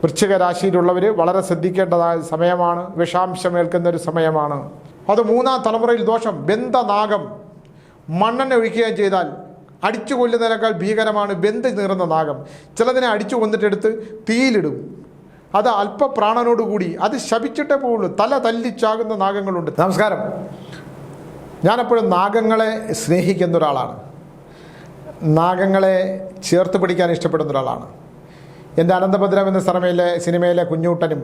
വൃശ്ചിക രാശിയിലുള്ളവർ വളരെ ശ്രദ്ധിക്കേണ്ടതായ സമയമാണ്. വിഷാംശമേൽക്കുന്ന ഒരു സമയമാണ്. അത് മൂന്നാം തലമുറയിൽ ദോഷം. ബന്ധനാഗം മണ്ണെണ്ണ ഒഴിക്കുകയും ചെയ്താൽ അടിച്ചു കൊല്ലുന്നതിനേക്കാൾ ഭീകരമാണ് ബന്ധ് നീറുന്ന നാഗം. ചിലതിനെ അടിച്ചു കൊന്നിട്ടെടുത്ത് തീയിലിടും. അത് അല്പപ്രാണനോടുകൂടി അത് ശപിച്ചിട്ടേ പോവുള്ളൂ. തല തല്ലിച്ചാകുന്ന നാഗങ്ങളുണ്ട്. നമസ്കാരം. ഞാനെപ്പോഴും നാഗങ്ങളെ സ്നേഹിക്കുന്ന ഒരാളാണ്. നാഗങ്ങളെ ചേർത്ത് പിടിക്കാൻ ഇഷ്ടപ്പെടുന്ന ഒരാളാണ്. എൻ്റെ അനന്തഭദ്രം എന്ന സിനിമയിലെ കുഞ്ഞൂട്ടനും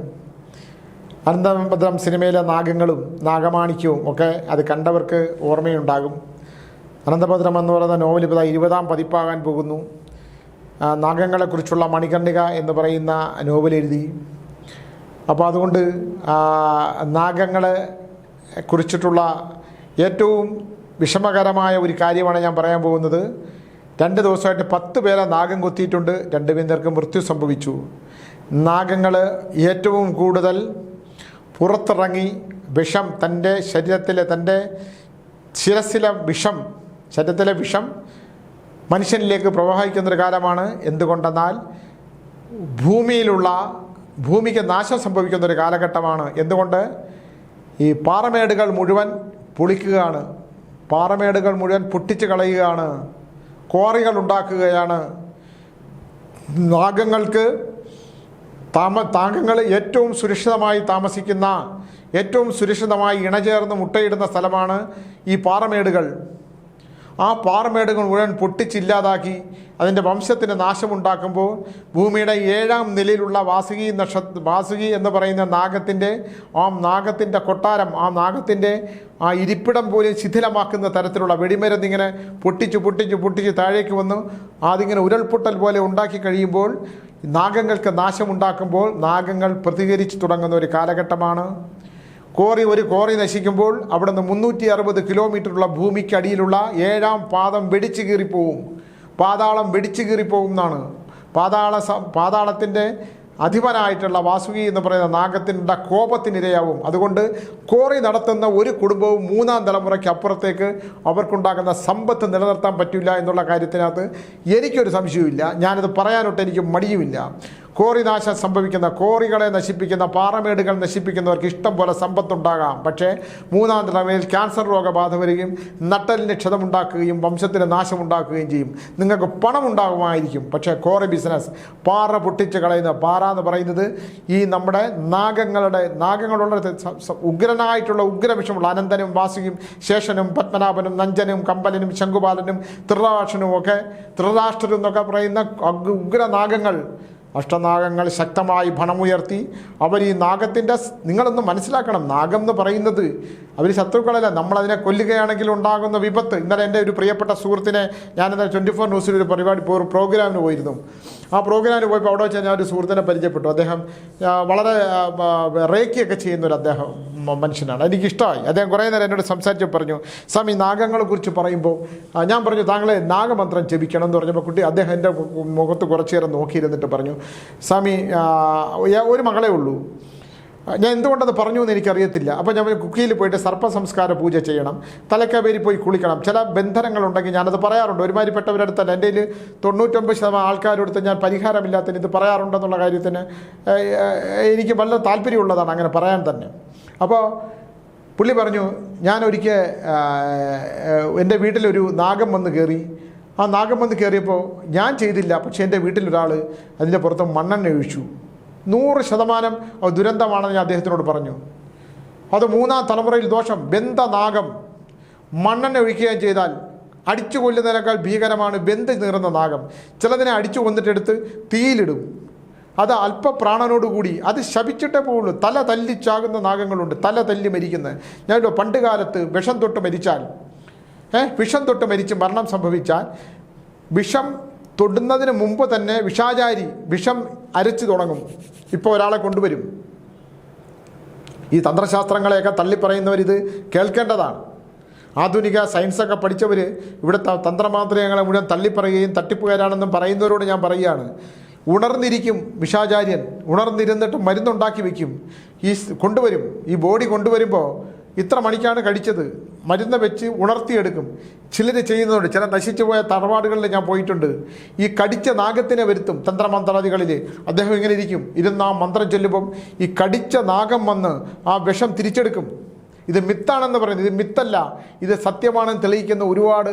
അനന്തഭദ്രം സിനിമയിലെ നാഗങ്ങളും നാഗമാണിക്യവും ഒക്കെ അത് കണ്ടവർക്ക് ഓർമ്മയുണ്ടാകും. അനന്തഭദ്രം എന്ന് പറയുന്ന നോവൽ ഇപ്പോൾ 20ാം പതിപ്പാകാൻ പോകുന്നു. നാഗങ്ങളെക്കുറിച്ചുള്ള മണികർണിക എന്ന് പറയുന്ന നോവൽ എഴുതി. അപ്പോൾ അതുകൊണ്ട് നാഗങ്ങളെ കുറിച്ചിട്ടുള്ള ഏറ്റവും വിഷമകരമായ ഒരു കാര്യമാണ് ഞാൻ പറയാൻ പോകുന്നത്. 2 ദിവസമായിട്ട് 10 പേരെ നാഗം കൊത്തിയിട്ടുണ്ട്. 2 പേർക്ക് മൃത്യു സംഭവിച്ചു. നാഗങ്ങൾ ഏറ്റവും കൂടുതൽ പുറത്തിറങ്ങി വിഷം തൻ്റെ ശരീരത്തിലെ തൻ്റെ ശിരസിലെ വിഷം മനുഷ്യനിലേക്ക് പ്രവഹിക്കുന്നൊരു കാലമാണ്. എന്തുകൊണ്ടെന്നാൽ ഭൂമിക്ക് നാശം സംഭവിക്കുന്നൊരു കാലഘട്ടമാണ്. എന്തുകൊണ്ട്? ഈ പാറമേടുകൾ മുഴുവൻ പൊളിക്കുകയാണ്. പാറമേടുകൾ മുഴുവൻ പൊട്ടിച്ച് കളയുകയാണ്. ക്വാറികൾ ഉണ്ടാക്കുകയാണ്. നാഗങ്ങൾ ഏറ്റവും സുരക്ഷിതമായി താമസിക്കുന്ന, ഏറ്റവും സുരക്ഷിതമായി ഇണചേർന്ന് മുട്ടയിടുന്ന സ്ഥലമാണ് ഈ പാറമേടുകൾ. ആ പാറമേടുകൾ മുഴുവൻ പൊട്ടിച്ചില്ലാതാക്കി അതിൻ്റെ വംശത്തിന് നാശമുണ്ടാക്കുമ്പോൾ ഭൂമിയുടെ 7ാം നിലയിലുള്ള വാസുകി എന്ന് പറയുന്ന നാഗത്തിൻ്റെ കൊട്ടാരം, ആ നാഗത്തിൻ്റെ ആ ഇരിപ്പിടം പോലും ശിഥിലമാക്കുന്ന തരത്തിലുള്ള വെടിമരുന്നിങ്ങനെ പൊട്ടിച്ച് താഴേക്ക് വന്ന് അതിങ്ങനെ ഉരുൾപൊട്ടൽ പോലെ ഉണ്ടാക്കി കഴിയുമ്പോൾ നാഗങ്ങൾക്ക് നാശമുണ്ടാക്കുമ്പോൾ നാഗങ്ങൾ പ്രതികരിച്ച് തുടങ്ങുന്ന ഒരു കാലഘട്ടമാണ്. ഒരു കോറി നശിക്കുമ്പോൾ അവിടുന്ന് 360 കിലോമീറ്ററുള്ള ഭൂമിക്കടിയിലുള്ള 7ാം പാദം വെടിച്ചു കീറിപ്പോവും. പാതാളം വെടിച്ചു കീറിപ്പോവും എന്നാണ്. പാതാളത്തിൻ്റെ അധിപനായിട്ടുള്ള വാസുകി എന്ന് പറയുന്ന നാഗത്തിൻ്റെ കോപത്തിനിരയാവും. അതുകൊണ്ട് കോറി നടത്തുന്ന ഒരു കുടുംബവും 3ാം തലമുറയ്ക്ക് അപ്പുറത്തേക്ക് അവർക്കുണ്ടാകുന്ന സമ്പത്ത് നിലനിർത്താൻ പറ്റില്ല എന്നുള്ള കാര്യത്തിനകത്ത് എനിക്കൊരു സംശയവുമില്ല. ഞാനത് പറയാനൊട്ട് എനിക്ക് മടിയുമില്ല. കോറി നാശം സംഭവിക്കുന്ന, കോറികളെ നശിപ്പിക്കുന്ന, പാറമേടുകൾ നശിപ്പിക്കുന്നവർക്ക് ഇഷ്ടം പോലെ സമ്പത്തുണ്ടാകാം. പക്ഷേ 3ാം തലമുറയിൽ ക്യാൻസർ രോഗബാധ വരികയും നട്ടലിന് ക്ഷതമുണ്ടാക്കുകയും വംശത്തിന് നാശമുണ്ടാക്കുകയും ചെയ്യും. നിങ്ങൾക്ക് പണം ഉണ്ടാകുമായിരിക്കും, പക്ഷേ കോറി ബിസിനസ്, പാറ പൊട്ടിച്ച് കളയുന്ന, പാറ എന്ന് പറയുന്നത് ഈ നമ്മുടെ നാഗങ്ങളുള്ള ഉഗ്രനായിട്ടുള്ള ഉഗ്രവിഷമുള്ള അനന്തനും വാസുകിയും ശേഷനും പത്മനാഭനും നഞ്ചനും കമ്പലനും ശംഖുപാലനും ത്രിരാഷ്ട്രരും എന്നൊക്കെ പറയുന്ന ഉഗ്രനാഗങ്ങൾ, അഷ്ടനാഗങ്ങൾ ശക്തമായി ഭണമുയർത്തി അവർ ഈ നാഗത്തിൻ്റെ, നിങ്ങളൊന്ന് മനസ്സിലാക്കണം, നാഗം എന്ന് പറയുന്നത് അവർ ശത്രുക്കളല്ല. നമ്മളതിനെ കൊല്ലുകയാണെങ്കിൽ ഉണ്ടാകുന്ന വിപത്ത്. ഇന്നലെ എൻ്റെ ഒരു പ്രിയപ്പെട്ട സുഹൃത്തിനെ ഞാനിന്നലെ 24 ന്യൂസിൽ ഒരു പ്രോഗ്രാമിന് പോയിരുന്നു. ആ പ്രോഗ്രാമിന് പോയപ്പോൾ അവിടെ വെച്ചാൽ ഞാൻ ഒരു സുഹൃത്തിനെ പരിചയപ്പെട്ടു. അദ്ദേഹം വളരെ റേക്കിയൊക്കെ ചെയ്യുന്നൊരു മനുഷ്യനാണ്. എനിക്കിഷ്ടമായി. അദ്ദേഹം കുറേ നേരം എന്നോട് സംസാരിച്ച് പറഞ്ഞു, സ്വാമി നാഗങ്ങളെക്കുറിച്ച് പറയുമ്പോൾ ഞാൻ പറഞ്ഞു താങ്കളെ നാഗമന്ത്രം ജപിക്കണം എന്ന് പറഞ്ഞപ്പോൾ അദ്ദേഹം എൻ്റെ മുഖത്ത് കുറച്ചു നേരം നോക്കിയിരുന്നിട്ട് പറഞ്ഞു, സ്വാമി ഒരു മകളേ ഉള്ളൂ, ഞാൻ എന്തുകൊണ്ടത് പറഞ്ഞു എന്ന് എനിക്കറിയത്തില്ല. അപ്പോൾ ഞാൻ കുക്കിയിൽ പോയിട്ട് സർപ്പസംസ്കാര പൂജ ചെയ്യണം, തലക്കവേരി പോയി കുളിക്കണം, ചില ബന്ധനങ്ങളുണ്ടെങ്കിൽ ഞാനത് പറയാറുണ്ട്. ഒരുമാതിരിപ്പെട്ടവരുടെ അടുത്തല്ല, എൻ്റെ 99% ആൾക്കാരുടെ അടുത്ത് ഞാൻ പരിഹാരമില്ലാത്തതിന് ഇത് പറയാറുണ്ടെന്നുള്ള കാര്യത്തിന് എനിക്ക് വളരെ താല്പര്യമുള്ളതാണ് അങ്ങനെ പറയാൻ തന്നെ. അപ്പോൾ പുള്ളി പറഞ്ഞു, ഞാനൊരിക്കൽ എൻ്റെ വീട്ടിലൊരു നാഗം വന്ന് കയറി. ആ നാഗം വന്ന് കയറിയപ്പോൾ ഞാൻ ചെയ്തില്ല, പക്ഷേ എൻ്റെ വീട്ടിലൊരാൾ അതിൻ്റെ പുറത്ത് മണ്ണെണ്ണ ഒഴിച്ചു. 100% ദുരന്തമാണെന്ന് ഞാൻ അദ്ദേഹത്തിനോട് പറഞ്ഞു. അത് 3ാം തലമുറയിൽ ദോഷം. ബന്ധനാഗം മണ്ണെണ്ണ ഒഴിക്കുകയും ചെയ്താൽ അടിച്ചു കൊല്ലുന്നതിനേക്കാൾ ഭീകരമാണ് ബന്ധ് നീറുന്ന നാഗം. ചിലതിനെ അടിച്ചു കൊന്നിട്ടെടുത്ത് തീയിലിടും. അത് അല്പപ്രാണനോടുകൂടി അത് ശപിച്ചിട്ടേ പോവുള്ളൂ. തല തല്ലിച്ചാകുന്ന നാഗങ്ങളുണ്ട്, തല തല്ലി മരിക്കുന്നത്. ഞാനിപ്പോൾ പണ്ട് കാലത്ത് വിഷം തൊട്ട് മരിച്ച് മരണം സംഭവിച്ചാൽ വിഷം തൊടുന്നതിന് മുമ്പ് തന്നെ വിഷാചാരി വിഷം അരച്ചു തുടങ്ങും. ഇപ്പോൾ ഒരാളെ കൊണ്ടുവരും. ഈ തന്ത്രശാസ്ത്രങ്ങളെയൊക്കെ തള്ളിപ്പറയുന്നവരിത് കേൾക്കേണ്ടതാണ്. ആധുനിക സയൻസൊക്കെ പഠിച്ചവർ ഇവിടുത്തെ തന്ത്രമാന്ത്രികങ്ങളെ മുഴുവൻ തള്ളിപ്പറയുകയും തട്ടിപ്പുകാരാണെന്നും പറയുന്നവരോട് ഞാൻ പറയുകയാണ്, ഉണർന്നിരിക്കും വിഷാചാര്യൻ. ഉണർന്നിരുന്നിട്ട് മരുന്നുണ്ടാക്കി വയ്ക്കും. കൊണ്ടുവരും. ഈ ബോഡി കൊണ്ടുവരുമ്പോൾ ഇത്ര മണിക്കാണ് കടിച്ചത്, മരുന്ന് വെച്ച് ഉണർത്തിയെടുക്കും. ചിലർ ചെയ്യുന്നുണ്ട്, ചില നശിച്ചു പോയ തറവാടുകളിൽ ഞാൻ പോയിട്ടുണ്ട്. ഈ കടിച്ച നാഗത്തിനെ വരുത്തും തന്ത്രമന്ത്രാദികളിൽ. അദ്ദേഹം ഇങ്ങനെ ഇരുന്ന് ആ മന്ത്രം ചൊല്ലുമ്പം ഈ കടിച്ച നാഗം വന്ന് ആ വിഷം തിരിച്ചെടുക്കും. ഇത് മിത്താണെന്ന് പറയുന്നത്, ഇത് മിത്തല്ല, ഇത് സത്യമാണെന്ന് തെളിയിക്കുന്ന ഒരുപാട്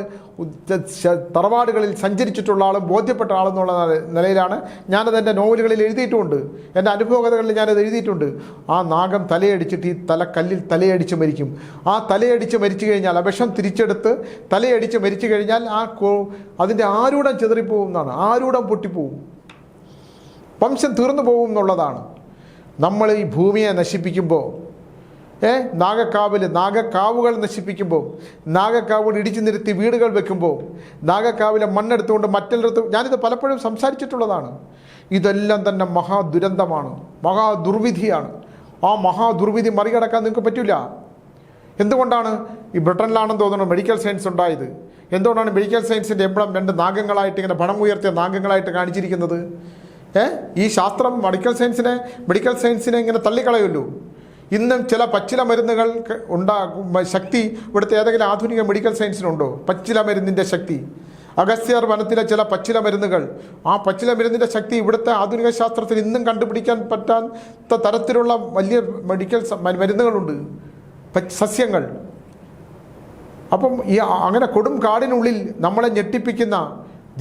തറവാടുകളിൽ സഞ്ചരിച്ചിട്ടുള്ള ആളും ബോധ്യപ്പെട്ട ആളെന്നുള്ള നിലയിലാണ് ഞാനത് എൻ്റെ നോവലുകളിൽ എഴുതിയിട്ടുമുണ്ട്, എൻ്റെ അനുഭവകഥകളിൽ ഞാനത് എഴുതിയിട്ടുണ്ട്. ആ നാഗം തലയടിച്ചിട്ട് ഈ കല്ലിൽ തലയടിച്ച് മരിക്കും. ആ തലയടിച്ച് മരിച്ചു കഴിഞ്ഞാൽ, ആ വിഷം തിരിച്ചെടുത്ത് തലയടിച്ച് മരിച്ചു കഴിഞ്ഞാൽ അതിൻ്റെ ആരൂഢം ചിതറിപ്പോവും എന്നാണ്, ആരൂഢം പൊട്ടിപ്പോവും, വംശം തീർന്നു പോകും എന്നുള്ളതാണ്. നമ്മൾ ഈ ഭൂമിയെ നശിപ്പിക്കുമ്പോൾ, നാഗക്കാവുകൾ നശിപ്പിക്കുമ്പോൾ, നാഗക്കാവുകൾ ഇടിച്ചു നിരത്തി വീടുകൾ വെക്കുമ്പോൾ, നാഗക്കാവിലെ മണ്ണെടുത്തുകൊണ്ട് മറ്റുള്ളിടത്ത്, ഞാനിത് പലപ്പോഴും സംസാരിച്ചിട്ടുള്ളതാണ്. ഇതെല്ലാം തന്നെ മഹാദുരന്തമാണ്, മഹാദുർവിധിയാണ്. ആ മഹാദുർവിധി മറികടക്കാൻ നിങ്ങൾക്ക് പറ്റില്ല. എന്തുകൊണ്ടാണ് ഈ ബ്രിട്ടനിലാണെന്ന് തോന്നുന്നു മെഡിക്കൽ സയൻസ് ഉണ്ടായത്? എന്തുകൊണ്ടാണ് മെഡിക്കൽ സയൻസിൻ്റെ എംബ്ലം രണ്ട് നാഗങ്ങളായിട്ട് ഇങ്ങനെ പണം ഉയർത്തിയ നാഗങ്ങളായിട്ട് കാണിച്ചിരിക്കുന്നത്? ഈ ശാസ്ത്രം മെഡിക്കൽ സയൻസിനെ ഇങ്ങനെ തള്ളിക്കളയുള്ളൂ. ഇന്നും ചില പച്ചില മരുന്നുകൾ ശക്തി ഇവിടുത്തെ ഏതെങ്കിലും ആധുനിക മെഡിക്കൽ സയൻസിനുണ്ടോ? പച്ചില മരുന്നിൻ്റെ ശക്തി, അഗസ്ത്യർ വനത്തിലെ ചില പച്ചില മരുന്നുകൾ, ആ പച്ചില മരുന്നിൻ്റെ ശക്തി ഇവിടുത്തെ ആധുനിക ശാസ്ത്രത്തിൽ ഇന്നും കണ്ടുപിടിക്കാൻ പറ്റാത്ത തരത്തിലുള്ള വലിയ മെഡിക്കൽ മരുന്നുകളുണ്ട്, സസ്യങ്ങൾ. അപ്പം ഈ അങ്ങനെ കൊടും കാടിനുള്ളിൽ നമ്മളെ ഞെട്ടിപ്പിക്കുന്ന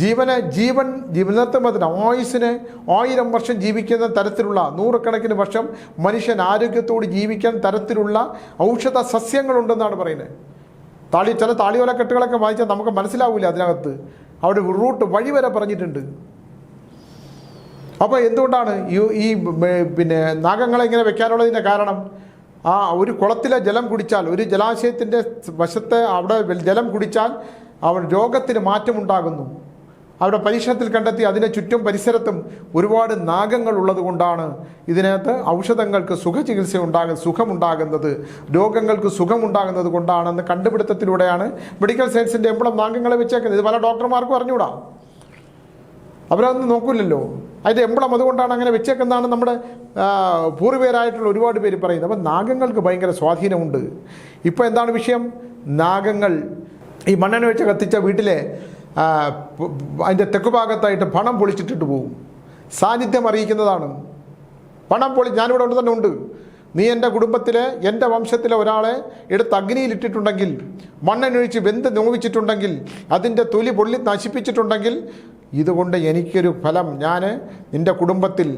ജീവനത്തിന് ആയുസ്സിന് 1000 വർഷം ജീവിക്കുന്ന തരത്തിലുള്ള, നൂറുകണക്കിന് വർഷം മനുഷ്യൻ ആരോഗ്യത്തോട് ജീവിക്കാൻ തരത്തിലുള്ള ഔഷധ സസ്യങ്ങളുണ്ടെന്നാണ് പറയുന്നത്. ചില താളിയോലക്കെട്ടുകളൊക്കെ വായിച്ചാൽ നമുക്ക് മനസ്സിലാവില്ല, അതിനകത്ത് അവിടെ റൂട്ട് വഴി വരെ പറഞ്ഞിട്ടുണ്ട്. അപ്പോൾ എന്തുകൊണ്ടാണ് ഈ നാഗങ്ങളെ ഇങ്ങനെ വെക്കാനുള്ളതിൻ്റെ കാരണം? ഒരു കുളത്തിലെ ജലം കുടിച്ചാൽ, ഒരു ജലാശയത്തിൻ്റെ വശത്തെ അവിടെ ജലം കുടിച്ചാൽ രോഗത്തിന് മാറ്റമുണ്ടാകുന്നു. അവിടെ പരീക്ഷണത്തിൽ കണ്ടെത്തി അതിനെ ചുറ്റും പരിസരത്തും ഒരുപാട് നാഗങ്ങൾ ഉള്ളത് കൊണ്ടാണ് ഇതിനകത്ത് ഔഷധങ്ങൾക്ക് സുഖമുണ്ടാകുന്നത്, രോഗങ്ങൾക്ക് സുഖമുണ്ടാകുന്നത് കൊണ്ടാണെന്ന് കണ്ടുപിടുത്തത്തിലൂടെയാണ് മെഡിക്കൽ സയൻസിൻ്റെ എംബ്ലം നാഗങ്ങളെ വെച്ചേക്കുന്നത്. ഇത് പല ഡോക്ടർമാർക്കും അറിഞ്ഞൂടാ, അവരതൊന്നും നോക്കില്ലല്ലോ. അതിൻ്റെ എംബ്ലം അതുകൊണ്ടാണ് അങ്ങനെ വെച്ചേക്കുന്നതാണ് നമ്മുടെ പൂർവികരായിട്ടുള്ള ഒരുപാട് പേര് പറയുന്നത്. അപ്പം നാഗങ്ങൾക്ക് ഭയങ്കര സ്വാധീനമുണ്ട്. ഇപ്പോൾ എന്താണ് വിഷയം? നാഗങ്ങൾ ഈ മണ്ണെണ്ണ വെച്ച് കത്തിച്ച വീട്ടിലെ അതിൻ്റെ തെക്കുഭാഗത്തായിട്ട് പണം പൊളിച്ചിട്ടിട്ട് പോകും. സാന്നിധ്യം അറിയിക്കുന്നതാണ്. ഞാനിവിടെ തന്നെ ഉണ്ട്. നീ എൻ്റെ കുടുംബത്തിലെ, എൻ്റെ വംശത്തിലെ ഒരാളെ എടുത്ത് അഗ്നിയിലിട്ടിട്ടുണ്ടെങ്കിൽ, മണ്ണെണ്ണൊഴിച്ച് വെന്ത് നോവിച്ചിട്ടുണ്ടെങ്കിൽ, അതിൻ്റെ തൊലി പൊള്ളി നശിപ്പിച്ചിട്ടുണ്ടെങ്കിൽ, ഇതുകൊണ്ട് എനിക്കൊരു ഫലം, നിൻ്റെ കുടുംബത്തിൽ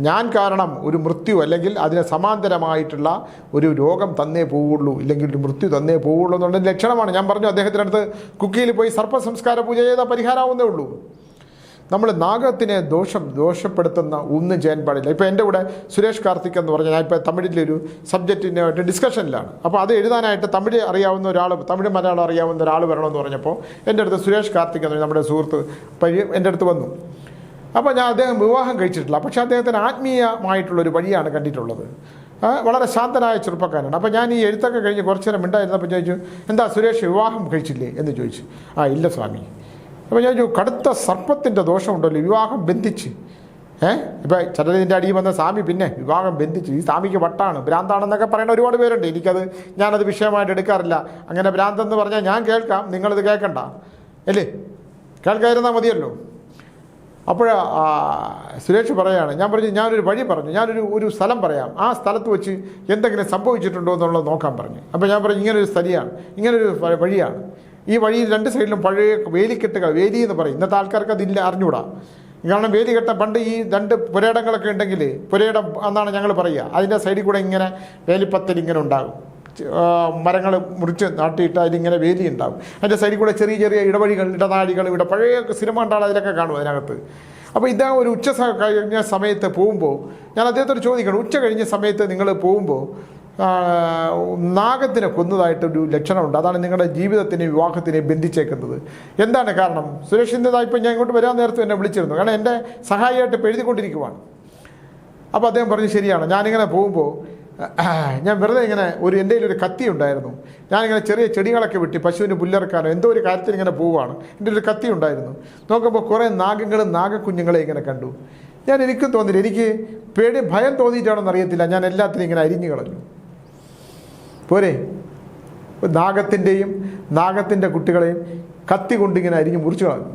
ഞാൻ കാരണം ഒരു മൃത്യു അല്ലെങ്കിൽ അതിന് സമാന്തരമായിട്ടുള്ള ഒരു രോഗം തന്നേ പോവുള്ളൂ, ഇല്ലെങ്കിൽ ഒരു മൃത്യു തന്നേ പോവുള്ളൂ എന്നുള്ള ലക്ഷണമാണ്. ഞാൻ പറഞ്ഞു, അദ്ദേഹത്തിനടുത്ത് കുക്കിയിൽ പോയി സർപ്പസംസ്കാര പൂജ ചെയ്താൽ പരിഹാരമാവുന്നേ ഉള്ളൂ. നമ്മൾ നാഗത്തിനെ ദോഷപ്പെടുത്തുന്ന ഒന്നും ചെയ്യാൻ പാടില്ല. ഇപ്പോൾ എൻ്റെ കൂടെ സുരേഷ് കാർത്തിക് എന്ന് പറഞ്ഞാൽ, ഞാൻ ഇപ്പോൾ തമിഴിലൊരു സബ്ജക്റ്റിനായിട്ട് ഡിസ്കഷനിലാണ്. അപ്പോൾ അത് എഴുതാനായിട്ട് തമിഴ് മലയാളം അറിയാവുന്ന ഒരാൾ വരണമെന്ന് പറഞ്ഞപ്പോൾ എൻ്റെ അടുത്ത് സുരേഷ് കാർത്തിക് എന്ന് നമ്മുടെ സുഹൃത്ത് എൻ്റെ അടുത്ത് വന്നു. അപ്പോൾ അദ്ദേഹം വിവാഹം കഴിച്ചിട്ടില്ല, പക്ഷേ അദ്ദേഹത്തിന് ആത്മീയമായിട്ടുള്ളൊരു വഴിയാണ് കണ്ടിട്ടുള്ളത്. വളരെ ശാന്തനായ ചെറുപ്പക്കാരനാണ്. അപ്പോൾ ഞാൻ ഈ എഴുത്തൊക്കെ കഴിഞ്ഞ് കുറച്ച് നേരം മിണ്ടായിരുന്നപ്പോൾ ചോദിച്ചു, എന്താ സുരേഷ് വിവാഹം കഴിച്ചില്ലേ എന്ന് ചോദിച്ചു. ഇല്ല സ്വാമി. അപ്പോൾ ഞാൻ ചോദിച്ചു, കടുത്ത സർപ്പത്തിൻ്റെ ദോഷമുണ്ടല്ലോ വിവാഹം ബന്ധിച്ച്. ഇപ്പോൾ ചിലതിൻ്റെ അടിയിൽ വന്ന സ്വാമി പിന്നെ വിവാഹം ബന്ധിച്ച്, ഈ സ്വാമിക്ക് വട്ടാണ്, ഭ്രാന്താണെന്നൊക്കെ പറയുന്ന ഒരുപാട് പേരുണ്ട്. ഞാനത് വിഷയമായിട്ട് എടുക്കാറില്ല. അങ്ങനെ ഭ്രാന്തെന്ന് പറഞ്ഞാൽ ഞാൻ കേൾക്കാം, നിങ്ങളിത് കേൾക്കണ്ട അല്ലേ, കേൾക്കാതിരുന്നാൽ മതിയല്ലോ. അപ്പോൾ സുരേഷ് പറയുകയാണ്, ഞാനൊരു വഴി പറഞ്ഞു, ഞാനൊരു സ്ഥലം പറയാം, ആ സ്ഥലത്ത് വെച്ച് എന്തെങ്കിലും സംഭവിച്ചിട്ടുണ്ടോ എന്നുള്ളത് നോക്കാൻ പറഞ്ഞു. അപ്പോൾ ഞാൻ പറഞ്ഞു, ഇങ്ങനൊരു സ്ഥലമാണ്, ഇങ്ങനൊരു വഴിയാണ്, ഈ വഴിയിൽ 2 സൈഡിലും പഴയ വേലിക്കെട്ടുകൾ, വേലി എന്ന് പറയും, ഇന്നത്തെ ആൾക്കാർക്ക് അതില്ല, അറിഞ്ഞൂടാ. കാരണം വേലികെട്ട പണ്ട് ഈ 2 പുരയിടങ്ങളൊക്കെ ഉണ്ടെങ്കിൽ, പുരയിടം എന്നാണ് ഞങ്ങൾ പറയുക, അതിൻ്റെ സൈഡിൽ കൂടെ ഇങ്ങനെ വേലിപ്പത്തൽ ഇങ്ങനെ ഉണ്ടാകും, മരങ്ങൾ മുറിച്ച് നാട്ടിയിട്ട് അതിലിങ്ങനെ വേലി ഉണ്ടാകും. അതിൻ്റെ സൈഡിൽ കൂടെ ചെറിയ ചെറിയ ഇടനാഴികൾ, ഇവിടെ പഴയ സിനിമ ഉണ്ടാണ്, അതിലൊക്കെ കാണും അതിനകത്ത്. അപ്പോൾ ഒരു ഉച്ച കഴിഞ്ഞ സമയത്ത് പോകുമ്പോൾ ഞാൻ അദ്ദേഹത്തോട് ചോദിക്കണം, ഉച്ച കഴിഞ്ഞ സമയത്ത് നിങ്ങൾ പോകുമ്പോൾ നാഗത്തിനെ കൊന്നതായിട്ടൊരു ലക്ഷണമുണ്ട്, അതാണ് നിങ്ങളുടെ ജീവിതത്തിനെയും വിവാഹത്തിനെയും ബന്ധിച്ചേക്കുന്നത്. എന്താണ് കാരണം? സുരക്ഷിതതായിപ്പോൾ ഞാൻ ഇങ്ങോട്ട് വരാൻ നേരത്തെ എന്നെ വിളിച്ചിരുന്നു, കാരണം എൻ്റെ സഹായിയായിട്ട് ഇപ്പോൾ എഴുതിക്കൊണ്ടിരിക്കുവാണ്. അപ്പോൾ അദ്ദേഹം പറഞ്ഞു, ശരിയാണ്, ഞാനിങ്ങനെ പോകുമ്പോൾ ഞാൻ വെറുതെ ഇങ്ങനെ എൻ്റെ കയ്യിലൊരു കത്തി ഉണ്ടായിരുന്നു, ഞാനിങ്ങനെ ചെറിയ ചെടികളൊക്കെ വെട്ടി പശുവിന് പുല്ലിറക്കാനോ എന്തോ ഒരു കാര്യത്തിൽ ഇങ്ങനെ പോവുകയാണ്, എൻ്റെ ഒരു കത്തി ഉണ്ടായിരുന്നു. നോക്കുമ്പോൾ കുറേ നാഗങ്ങളും നാഗക്കുഞ്ഞുങ്ങളെ ഇങ്ങനെ കണ്ടു. എനിക്കും തോന്നിയില്ല, എനിക്ക് ഭയം തോന്നിയിട്ടാണെന്ന് അറിയത്തില്ല, ഞാൻ എല്ലാത്തിനും ഇങ്ങനെ അരിഞ്ഞു കളഞ്ഞു. പോരെ. നാഗത്തിൻ്റെ കുട്ടികളെയും കത്തി കൊണ്ടിങ്ങനെ അരിഞ്ഞ് മുറിച്ചു കളഞ്ഞു.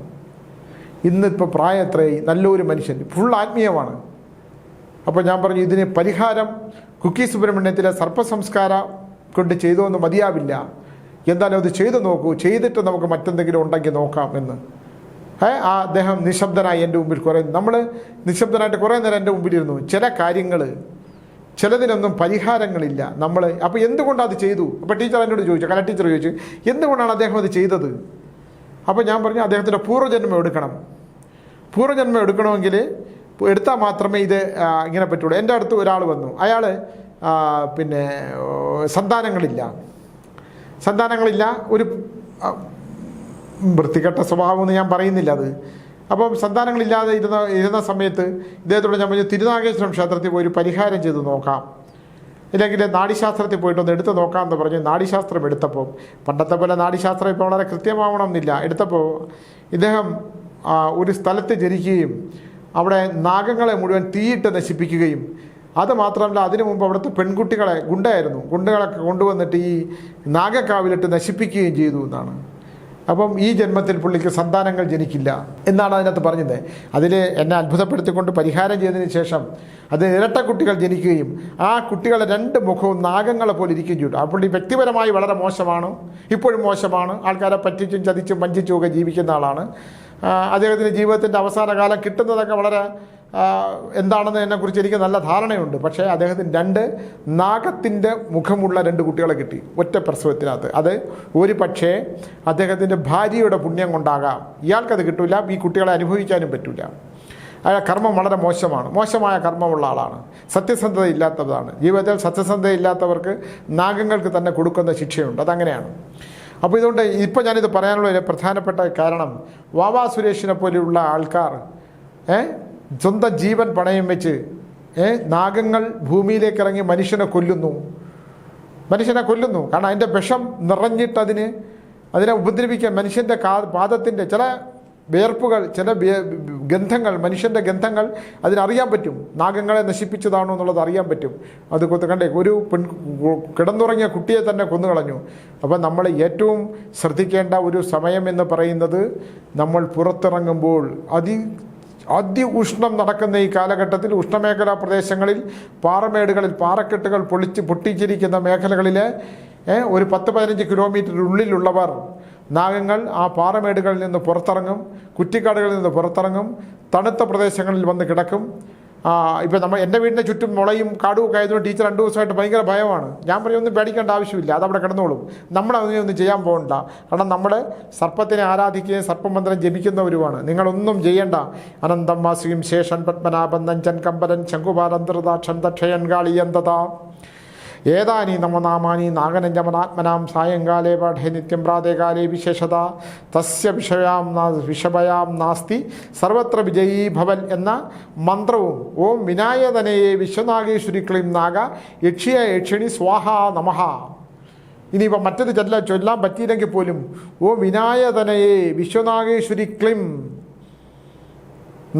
ഇന്നിപ്പോൾ പ്രായം എത്രയായി, നല്ലൊരു മനുഷ്യൻ, ഫുൾ ആത്മീയമാണ്. അപ്പോൾ ഞാൻ പറഞ്ഞു, ഇതിന് പരിഹാരം കുക്കി സുബ്രഹ്മണ്യത്തിലെ സർപ്പസംസ്കാരം കൊണ്ട് ചെയ്തോന്ന് മതിയാവില്ല, എന്തായാലും അത് ചെയ്തു നോക്കൂ, ചെയ്തിട്ട് നമുക്ക് മറ്റെന്തെങ്കിലും ഉണ്ടെങ്കിൽ നോക്കാം എന്ന്. അദ്ദേഹം നിശബ്ദനായി എൻ്റെ മുമ്പിൽ നമ്മൾ നിശബ്ദനായിട്ട് കുറേ നേരം എൻ്റെ മുമ്പിലിരുന്നു. ചില കാര്യങ്ങൾ, ചിലതിനൊന്നും പരിഹാരങ്ങളില്ല. അപ്പോൾ എന്തുകൊണ്ടത് ചെയ്തു? അപ്പോൾ ടീച്ചർ എന്നോട് ചോദിച്ചു, കല ടീച്ചർ ചോദിച്ചു, എന്തുകൊണ്ടാണ് അദ്ദേഹം അത് ചെയ്തത്? അപ്പോൾ ഞാൻ പറഞ്ഞു, അദ്ദേഹത്തിൻ്റെ പൂർവ്വജന്മം എടുക്കണം. പൂർവ്വജന്മം എടുക്കണമെങ്കിൽ എടുത്താൽ മാത്രമേ ഇത് ഇങ്ങനെ പറ്റുള്ളൂ. എൻ്റെ അടുത്ത് ഒരാൾ വന്നു, അയാൾ സന്താനങ്ങളില്ല, ഒരു വൃത്തികെട്ട സ്വഭാവമെന്ന് ഞാൻ പറയുന്നില്ല അത്. അപ്പം സന്താനങ്ങളില്ലാതെ ഇരുന്ന സമയത്ത് ഇദ്ദേഹത്തോട് ഞാൻ പറഞ്ഞു, തിരുനാഗേശ്വരം ക്ഷേത്രത്തിൽ പോയി ഒരു പരിഹാരം ചെയ്ത് നോക്കാം, ഇല്ലെങ്കിൽ നാഡീശാസ്ത്രത്തിൽ പോയിട്ടൊന്ന് എടുത്ത് നോക്കാമെന്ന് പറഞ്ഞ് നാഡീശാസ്ത്രം എടുത്തപ്പോൾ, പണ്ടത്തെ പോലെ നാഡീശാസ്ത്രം ഇപ്പോൾ വളരെ കൃത്യമാവണം എന്നില്ല, എടുത്തപ്പോൾ ഇദ്ദേഹം ഒരു സ്ഥലത്ത് ജനിക്കുകയും അവിടെ നാഗങ്ങളെ മുഴുവൻ തീയിട്ട് നശിപ്പിക്കുകയും, അത് മാത്രമല്ല അതിനു മുമ്പ് അവിടുത്തെ ഗുണ്ടകളൊക്കെ കൊണ്ടുവന്നിട്ട് ഈ നാഗക്കാവിലിട്ട് നശിപ്പിക്കുകയും ചെയ്തു എന്നാണ്. അപ്പം ഈ ജന്മത്തിൽ പുള്ളിക്ക് സന്താനങ്ങൾ ജനിക്കില്ല എന്നാണ് അതിനകത്ത് പറഞ്ഞത്. അതിൽ എന്നെ അത്ഭുതപ്പെടുത്തിക്കൊണ്ട് പരിഹാരം ചെയ്തതിന് ശേഷം അത് ഇരട്ട കുട്ടികൾ ജനിക്കുകയും ആ കുട്ടികളുടെ രണ്ട് മുഖവും നാഗങ്ങളെ പോലെ ഇരിക്കുകയും ചെയ്തു. ആ പുള്ളി വ്യക്തിപരമായി വളരെ മോശമാണ്, ഇപ്പോഴും മോശമാണ്, ആൾക്കാരെ പറ്റിച്ചും ചതിച്ചും വഞ്ചിച്ചും ഒക്കെ ജീവിക്കുന്ന ആളാണ്. അദ്ദേഹത്തിൻ്റെ ജീവിതത്തിൻ്റെ അവസാന കാലം കിട്ടുന്നതൊക്കെ വളരെ എന്താണെന്ന് എന്നെക്കുറിച്ച് എനിക്ക് നല്ല ധാരണയുണ്ട്. പക്ഷേ അദ്ദേഹത്തിന് 2 നാഗത്തിൻ്റെ മുഖമുള്ള 2 കുട്ടികളെ കിട്ടി ഒറ്റ പ്രസവത്തിനകത്ത്. അത് ഒരു പക്ഷേ അദ്ദേഹത്തിൻ്റെ ഭാര്യയുടെ പുണ്യം കൊണ്ടാകാം. ഇയാൾക്കത് കിട്ടില്ല, ഈ കുട്ടികളെ അനുഭവിക്കാനും പറ്റില്ല. അയാൾ കർമ്മം വളരെ മോശമായ കർമ്മമുള്ള ആളാണ്, സത്യസന്ധത ഇല്ലാത്തതാണ്. ജീവിതത്തിൽ സത്യസന്ധത ഇല്ലാത്തവർക്ക് നാഗങ്ങൾക്ക് തന്നെ കൊടുക്കുന്ന ശിക്ഷയുണ്ട്, അതങ്ങനെയാണ്. അപ്പോൾ ഇതുകൊണ്ട് ഇപ്പോൾ ഞാനിത് പറയാനുള്ള ഒരു പ്രധാനപ്പെട്ട കാരണം, വാവാ സുരേഷിനെ പോലെയുള്ള ആൾക്കാർ സ്വന്തം ജീവൻ പണയം വെച്ച് നാഗങ്ങൾ ഭൂമിയിലേക്ക് ഇറങ്ങി മനുഷ്യനെ കൊല്ലുന്നു. കാരണം അതിൻ്റെ വിഷം നിറഞ്ഞിട്ട് അതിനെ ഉപദ്രവിക്കാൻ മനുഷ്യൻ്റെ പാദത്തിൻ്റെ ചില വേർപ്പുകൾ, ചില ഗന്ധങ്ങൾ, മനുഷ്യൻ്റെ ഗന്ധങ്ങൾ അതിനറിയാൻ പറ്റും. നാഗങ്ങളെ നശിപ്പിച്ചതാണോ എന്നുള്ളത് അറിയാൻ പറ്റും. അത് കണ്ടേ, ഒരു കിടന്നുറങ്ങിയ കുട്ടിയെ തന്നെ കൊന്നുകളഞ്ഞു. അപ്പം നമ്മൾ ഏറ്റവും ശ്രദ്ധിക്കേണ്ട ഒരു സമയം എന്ന് പറയുന്നത്, നമ്മൾ പുറത്തിറങ്ങുമ്പോൾ ഉഷ്ണം നടക്കുന്ന ഈ കാലഘട്ടത്തിൽ ഉഷ്ണമേഖലാ പ്രദേശങ്ങളിൽ, പാറമേടുകളിൽ പാറക്കെട്ടുകൾ പൊട്ടിച്ചിരിക്കുന്ന മേഖലകളിൽ ഒരു 10-15 കിലോമീറ്റർ ഉള്ളിലുള്ളവർ നാഗങ്ങൾ ആ പാറമേടുകളിൽ നിന്ന് പുറത്തിറങ്ങും, കുറ്റിക്കാടുകളിൽ നിന്ന് പുറത്തിറങ്ങും, തണുത്ത പ്രദേശങ്ങളിൽ വന്ന് കിടക്കും. ഇപ്പം എൻ്റെ വീടിൻ്റെ ചുറ്റും മുളയും കാടും ഒക്കെ ആയതുകൊണ്ട് ടീച്ചർ 2 ദിവസമായിട്ട് ഭയങ്കര ഭയമാണ്. ഞാൻ ഒന്നും പേടിക്കേണ്ട ആവശ്യമില്ല, അതവിടെ കിടന്നോളും, നമ്മളതിനൊന്നും ചെയ്യാൻ പോകണ്ട. കാരണം നമ്മൾ സർപ്പത്തിനെ ആരാധിക്കുകയും സർപ്പമന്ത്രം ജപിക്കുന്നവരുമാണ്. നിങ്ങളൊന്നും ചെയ്യേണ്ട. അനന്തം വാസുയും ശേഷൻ പത്മനാഭൻ നഞ്ചൻ കമ്പരൻ ശംഖുപാലന്തൃതാക്ഷൻ ദക്ഷയൻ കാളിയന്തത ഏതാനി നമനാമാനി നാഗനഞ്ചമനാത്മനാം സായങ്കാലേ പാഠേ നിത്യം പ്രാതേകാലേ വിശേഷത തസ്യ വിഷഭയാം നാസ്തി സർവത്ര വിജയീ ഭവൻ എന്ന മന്ത്രവും ഓം വിനായതനയെ വിശ്വനാഗേശ്വരി ക്ലീം നാഗ യക്ഷിയ യക്ഷിണി സ്വാഹ നമഃ. ഇനിയിപ്പോൾ മറ്റത് ചൊല്ലാൻ പറ്റിയില്ലെങ്കിൽ പോലും ഓം വിനായതനയെ വിശ്വനാഗേശ്വരി ക്ലീം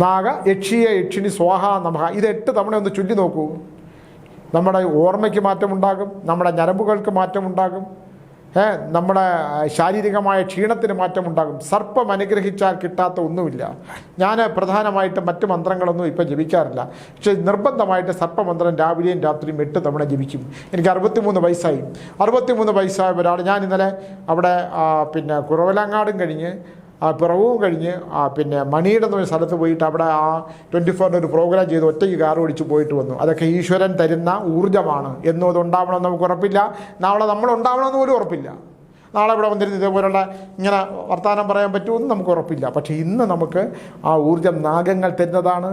നാഗ യക്ഷിയ യക്ഷിണി സ്വാഹ നമഃ. ഇത് 8 തവണ ഒന്ന് ചൊല്ലി നോക്കൂ. നമ്മുടെ ഓർമ്മയ്ക്ക് മാറ്റമുണ്ടാകും, നമ്മുടെ ഞരമ്പുകൾക്ക് മാറ്റമുണ്ടാകും, നമ്മുടെ ശാരീരികമായ ക്ഷീണത്തിന് മാറ്റമുണ്ടാകും. സർപ്പം അനുഗ്രഹിച്ചാൽ കിട്ടാത്ത ഒന്നുമില്ല. ഞാൻ പ്രധാനമായിട്ട് മറ്റ് മന്ത്രങ്ങളൊന്നും ഇപ്പോൾ ജപിക്കാറില്ല. പക്ഷേ നിർബന്ധമായിട്ട് സർപ്പമന്ത്രം രാവിലെയും രാത്രിയും 8 തവണ ജപിക്കും. എനിക്ക് 63 വയസ്സായി. 63 വയസ്സായ ഒരാൾ, ഞാൻ ഇന്നലെ അവിടെ കുറവലങ്ങാടും കഴിഞ്ഞ് പിറവും കഴിഞ്ഞ് മണിയുടെ എന്നൊരു സ്ഥലത്ത് പോയിട്ട് അവിടെ 24 ഒരു പ്രോഗ്രാം ചെയ്ത് ഒറ്റയ്ക്ക് കാർ ഓടിച്ച് പോയിട്ട് വന്നു. അതൊക്കെ ഈശ്വരൻ തരുന്ന ഊർജ്ജമാണ്. എന്നും അത് ഉണ്ടാവണമെന്ന് നമുക്ക് ഉറപ്പില്ല, നാളെ നമ്മൾ ഉണ്ടാവണമെന്ന് പോലും ഉറപ്പില്ല. നാളെ ഇവിടെ വന്നിരുന്ന് ഇതേപോലുള്ള ഇങ്ങനെ വർത്തമാനം പറയാൻ പറ്റുമെന്ന് നമുക്ക് ഉറപ്പില്ല. പക്ഷേ ഇന്ന് നമുക്ക് ആ ഊർജ്ജം നാഗങ്ങൾ തരുന്നതാണ്.